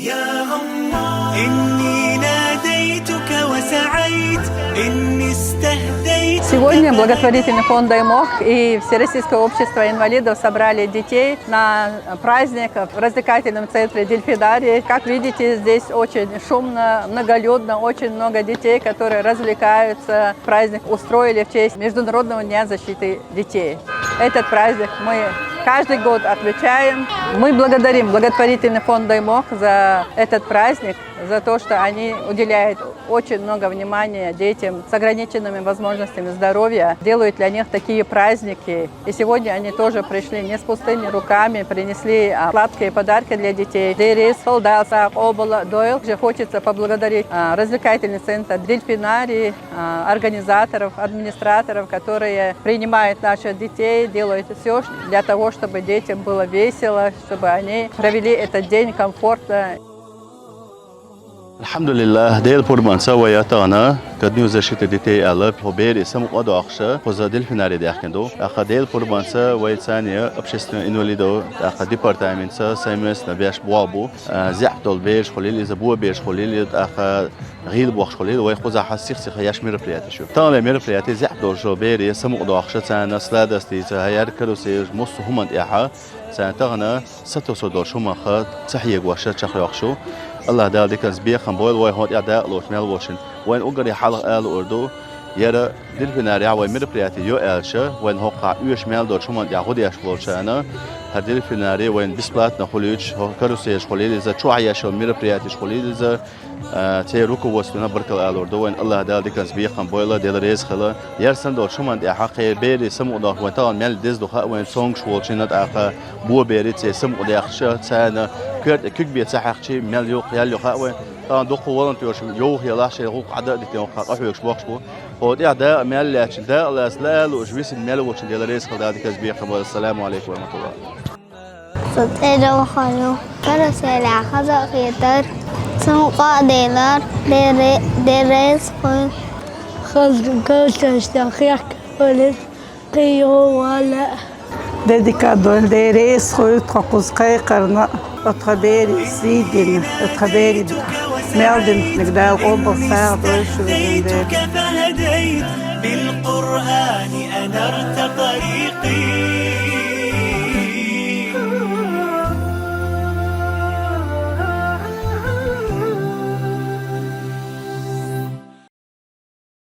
يا الله إني ناديتك وسعيت إني استهديت. Сегодня благотворительный фонд «Даймох» и Всероссийское общество инвалидов собрали детей на праздник в развлекательном центре «Дельфинарий». Как видите, здесь очень шумно, многолюдно, очень много детей, которые развлекаются. Праздник устроили в честь Международного дня защиты детей. Этот праздник мы каждый год отмечаем. Мы благодарим благотворительный фонд «Даймох» за этот праздник, за то, что они уделяют очень много внимания детям с ограниченными возможностями здоровья, делают для них такие праздники. И сегодня они тоже пришли не с пустыми руками, принесли сладкие подарки для детей. Дерис, Фалдаса, Обола, Дойл. Же хочется поблагодарить развлекательный центр «Дельфинарий», организаторов, администраторов, которые принимают наших детей, делают все для того, чтобы детям было весело, чтобы они провели этот день комфортно. Alhamdulillah, del purmansa wa yatana kadniu zashit dite ala prober isam qad akhsha qoza delfinari dakhndo akha del purmansa wa thaniya общественное инвалидов akha департаментса саймес набяш буабу зяхтол беш خليل اذا بو беш خليل akha غيل بوخ خليل wa qoza hassikh sikh yash мероприятие shu tala мероприятие zyahdol jober isam qad akhsha thana sladasti hayar karusi mus humant yaha سنتغنى ستوصل شو ما خد تحية وشة شخيخشو الله ده ذيك الزبيخ خم بويل وين هاد أداء لوش مال وشن وين أجري حلقة آل أردو يرى دلفناري وين مربياتي يو آلشة وين هقع يوش مال دور شو ما يعود يشغل شأنا هدلفناري وين بسبلات نخليش كروسي يشغلي إذا شو عياش مربياتي يشغلي إذا تيروكو وسنا بركل آل أردو وين الله ده ذيك الزبيخ خم بويل ده رئيس خلا يرسل دور شو ما يحقق بيري سمو ده وين طال مال دز دخاء وين سونغ شغل شنات آخر بو بيري سمو ده يخشى سنة كرت كيك بيتسحق شيء مال يوق ياليو خاوي طبعا دوق ولنتيوش يوه يلا شيء روق عدد ديتيون خاق أحويش بوخشبو هو دي عداء مال لاشن ده الأسلال وجويس المال وشن ديال رئيس خل دادي كزبيخ السلام عليكم ورحمة الله. صدق خالو كرسي خذ خيتر سمقا ديلار درس خذ كرسي تخيك ولد قيو ولا Dedicado a Deres foi o karna atraveri sidin atraveri melden nigdal oba faad فهديت بالقرآن